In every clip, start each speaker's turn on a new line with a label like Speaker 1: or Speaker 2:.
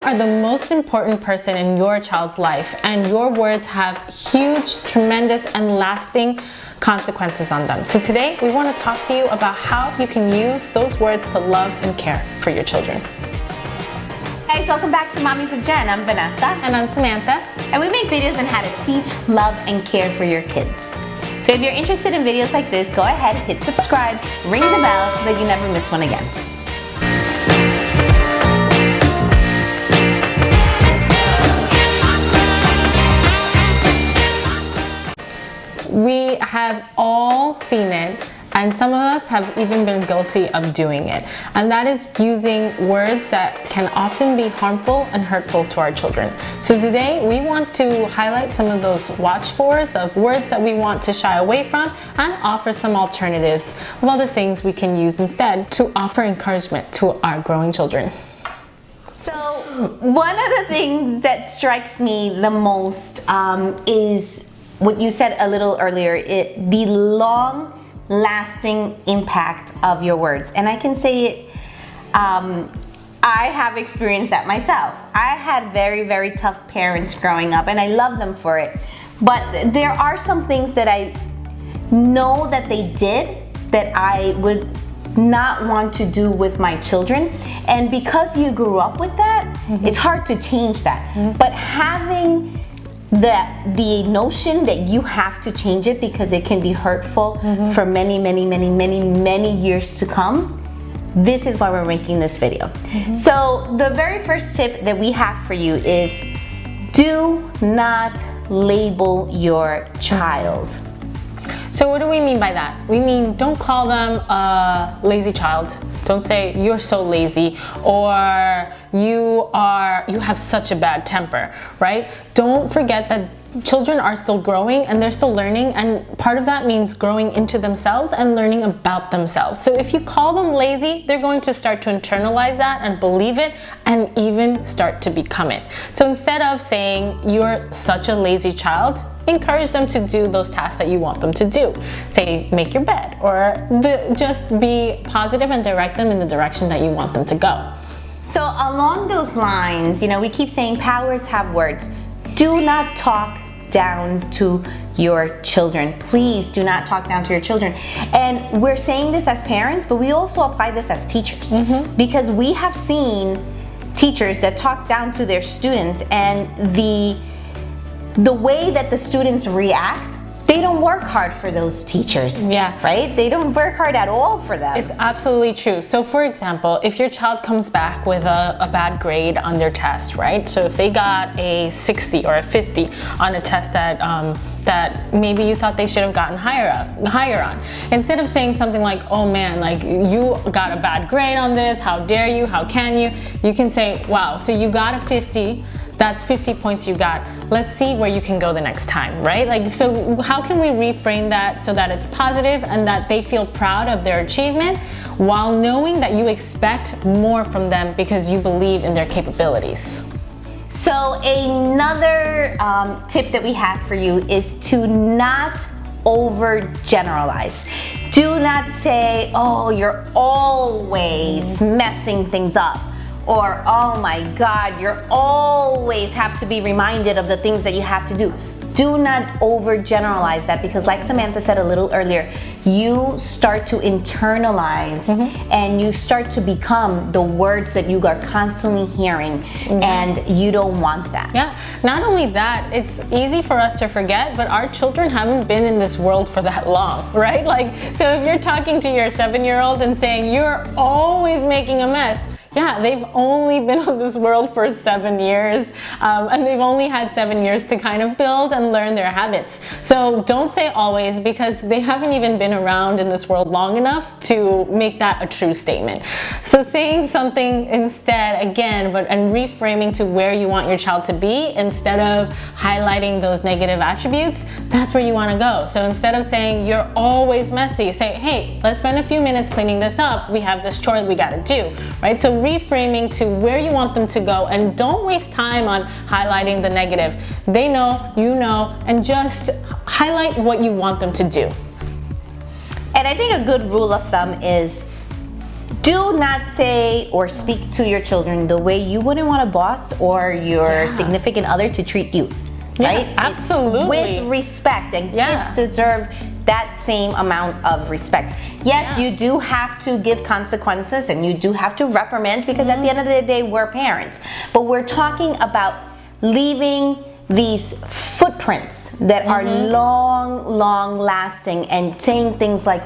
Speaker 1: are the most important person in your child's life, and your words have huge, tremendous, and lasting consequences on them. So today, we want to talk to you about how you can use those words to love and care for your children.
Speaker 2: Hey, so welcome back to Mommies with Jen. I'm Vanessa.
Speaker 1: And I'm Samantha.
Speaker 2: And we make videos on how to teach, love, and care for your kids. So if you're interested in videos like this, go ahead, hit subscribe, ring the bell so that you never miss one again.
Speaker 1: We have all seen it, and some of us have even been guilty of doing it. And that is using words that can often be harmful and hurtful to our children. So today we want to highlight some of those watch-fors of words that we want to shy away from and offer some alternatives of other things we can use instead to offer encouragement to our growing children.
Speaker 2: So one of the things that strikes me the most is what you said a little earlier, the long-lasting impact of your words. And I can say it, I have experienced that myself. I had very, very tough parents growing up, and I love them for it. But there are some things that I know that they did that I would not want to do with my children. And because you grew up with that, it's hard to change that. But having the notion that you have to change it because it can be hurtful for many, many, many, many, many years to come, this is why we're making this video. So the very first tip that we have for you is do not label your child.
Speaker 1: So what do we mean by that? We mean don't call them a lazy child. Don't say you're so lazy or you have such a bad temper, right? Don't forget that children are still growing and they're still learning, and part of that means growing into themselves and learning about themselves. So if you call them lazy, they're going to start to internalize that and believe it and even start to become it. So instead of saying you're such a lazy child, encourage them to do those tasks that you want them to do. Say, make your bed, or just be positive and direct them in the direction that you want them to go.
Speaker 2: So along those lines, we keep saying powers have words. Do not talk down to your children. Please do not talk down to your children. And we're saying this as parents, but we also apply this as teachers, because we have seen teachers that talk down to their students, and the way that the students react, they don't work hard for those teachers. Yeah. Right? They don't work hard at all for them.
Speaker 1: It's absolutely true. So for example, if your child comes back with a bad grade on their test, right? So if they got a 60 or a 50 on a test that maybe you thought they should have gotten higher on. Instead of saying something like, oh man, like you got a bad grade on this, how dare you, how can you? You can say, wow, so you got a 50, that's 50 points you got. Let's see where you can go the next time, right? Like, so how can we reframe that so that it's positive and that they feel proud of their achievement while knowing that you expect more from them because you believe in their capabilities?
Speaker 2: So another tip that we have for you is to not overgeneralize. Do not say, oh, you're always messing things up. Or, oh my God, you always have to be reminded of the things that you have to do. Do not overgeneralize that, because like Samantha said a little earlier, you start to internalize and you start to become the words that you are constantly hearing, and you don't want that.
Speaker 1: Yeah, not only that, it's easy for us to forget, but our children haven't been in this world for that long, right? Like, so if you're talking to your 7-year-old and saying you're always making a mess, yeah, they've only been on this world for 7 years, and they've only had 7 years to kind of build and learn their habits. So don't say always, because they haven't even been around in this world long enough to make that a true statement. So saying something instead, again, and reframing to where you want your child to be instead of highlighting those negative attributes, that's where you want to go. So instead of saying you're always messy, say, hey, let's spend a few minutes cleaning this up. We have this chore that we got to do, right? So reframing to where you want them to go, and don't waste time on highlighting the negative. They know, you know, and just highlight what you want them to do.
Speaker 2: And I think a good rule of thumb is do not say or speak to your children the way you wouldn't want a boss or your significant other to treat you. Right?
Speaker 1: Yeah, absolutely.
Speaker 2: With respect, and kids deserve that same amount of respect. Yes, you do have to give consequences and you do have to reprimand, because at the end of the day, we're parents. But we're talking about leaving these footprints that are long lasting, and saying things like,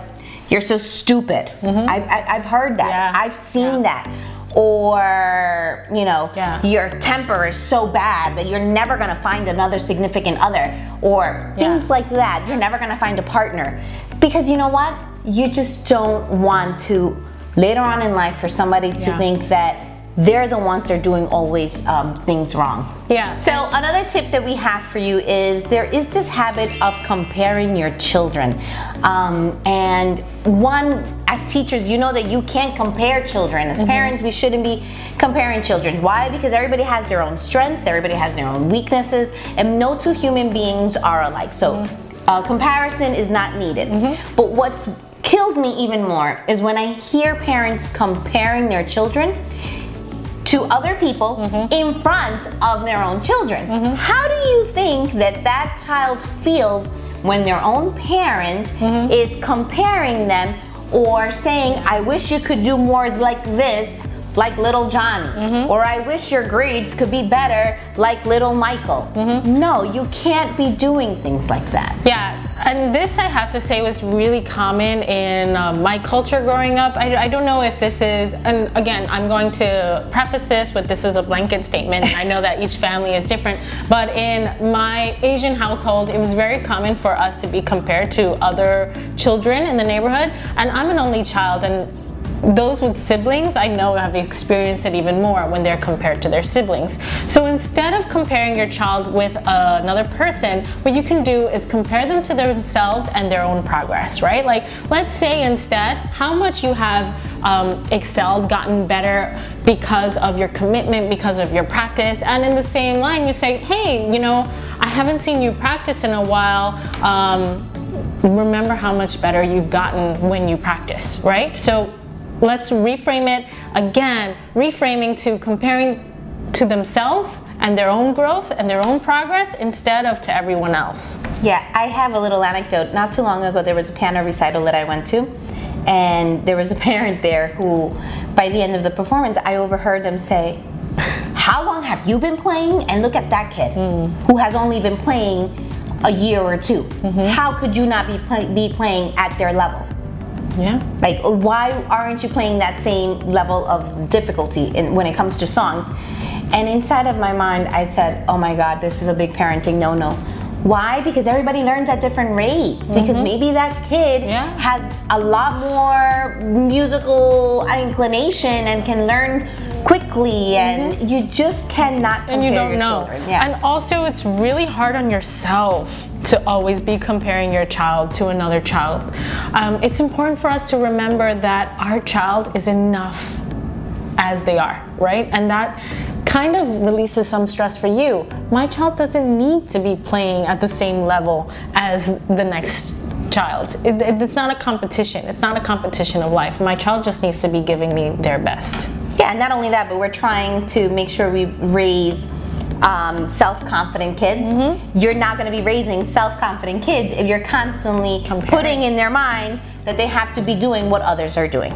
Speaker 2: you're so stupid. I've heard that.
Speaker 1: Yeah.
Speaker 2: I've seen that. Or, you know, your temper is so bad that you're never gonna find another significant other, or things like that. You're never gonna find a partner. Because you know what? You just don't want to, later on in life, for somebody to think that they're the ones that are doing always things wrong.
Speaker 1: Yeah.
Speaker 2: So another tip that we have for you is, there is this habit of comparing your children. And one, as teachers, you know that you can't compare children. As parents, we shouldn't be comparing children. Why? Because everybody has their own strengths, everybody has their own weaknesses, and no two human beings are alike. So comparison is not needed. But what kills me even more is when I hear parents comparing their children to other people in front of their own children. How do you think that that child feels when their own parent is comparing them, or saying, I wish you could do more like this, like little Johnny, or I wish your grades could be better like little Michael? No, you can't be doing things like that.
Speaker 1: Yeah, and this, I have to say, was really common in my culture growing up. I don't know if this is, and again, I'm going to preface this with, this is a blanket statement. I know that each family is different, but in my Asian household, it was very common for us to be compared to other children in the neighborhood. And I'm an only child, and those with siblings, I know, have experienced it even more when they're compared to their siblings. So instead of comparing your child with another person, what you can do is compare them to themselves and their own progress, right? Like, let's say instead, how much you have excelled, gotten better because of your commitment, because of your practice. And in the same line, you say, hey, you know, I haven't seen you practice in a while. Remember how much better you've gotten when you practice, right? So let's reframe it again, reframing to comparing to themselves and their own growth and their own progress instead of to everyone else.
Speaker 2: Yeah, I have a little anecdote. Not too long ago, there was a piano recital that I went to, and there was a parent there who, by the end of the performance, I overheard them say, how long have you been playing? And look at that kid who has only been playing a year or two. How could you not be playing at their level?
Speaker 1: Yeah.
Speaker 2: Like, why aren't you playing that same level of difficulty when it comes to songs? And inside of my mind, I said, oh my God, this is a big parenting no-no. Why? Because everybody learns at different rates. Because maybe that kid has a lot more musical inclination and can learn quickly, and you just cannot compare
Speaker 1: and you don't
Speaker 2: your
Speaker 1: know.
Speaker 2: children. Yeah.
Speaker 1: And also, it's really hard on yourself to always be comparing your child to another child. It's important for us to remember that our child is enough as they are, right? And that kind of releases some stress for you. My child doesn't need to be playing at the same level as the next child. It's not a competition. It's not a competition of life. My child just needs to be giving me their best.
Speaker 2: Yeah, and not only that, but we're trying to make sure we raise self-confident kids. You're not going to be raising self-confident kids if you're constantly putting in their mind that they have to be doing what others are doing.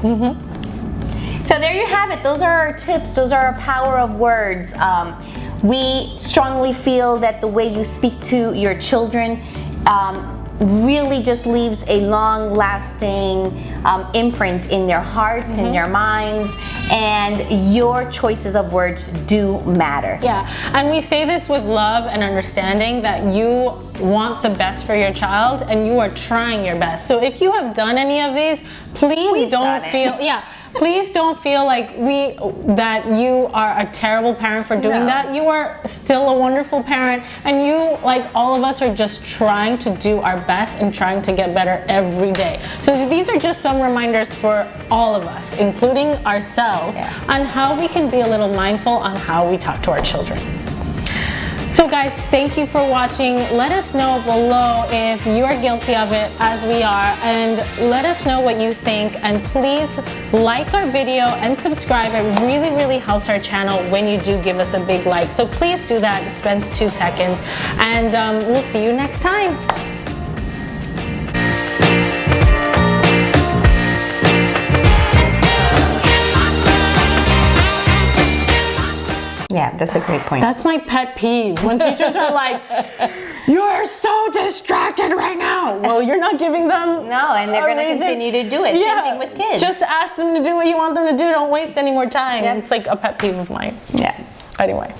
Speaker 2: So there you have it. Those are our tips. Those are our power of words. We strongly feel that the way you speak to your children really just leaves a long-lasting imprint in their hearts, in their minds, and your choices of words do matter.
Speaker 1: Yeah, and we say this with love and understanding that you want the best for your child and you are trying your best. So if you have done any of these, please don't feel, please don't feel like that you are a terrible parent for doing that. You are still a wonderful parent, and you, like all of us, are just trying to do our best and trying to get better every day. So these are just some reminders for all of us, including ourselves, on how we can be a little mindful on how we talk to our children. So guys, thank you for watching. Let us know below if you are guilty of it as we are, and let us know what you think, and please like our video and subscribe. It really, really helps our channel when you do give us a big like. So please do that. It spends 2 seconds, and we'll see you next time.
Speaker 2: Yeah, that's a great point.
Speaker 1: That's my pet peeve, when teachers are like, you're so distracted right now. Well, you're not giving them
Speaker 2: No, and they're going to continue to do it.
Speaker 1: Yeah,
Speaker 2: Same thing with kids.
Speaker 1: just ask them to do what you want them to do. Don't waste any more time.
Speaker 2: Yep.
Speaker 1: It's like a pet peeve of mine.
Speaker 2: Yeah.
Speaker 1: Anyway.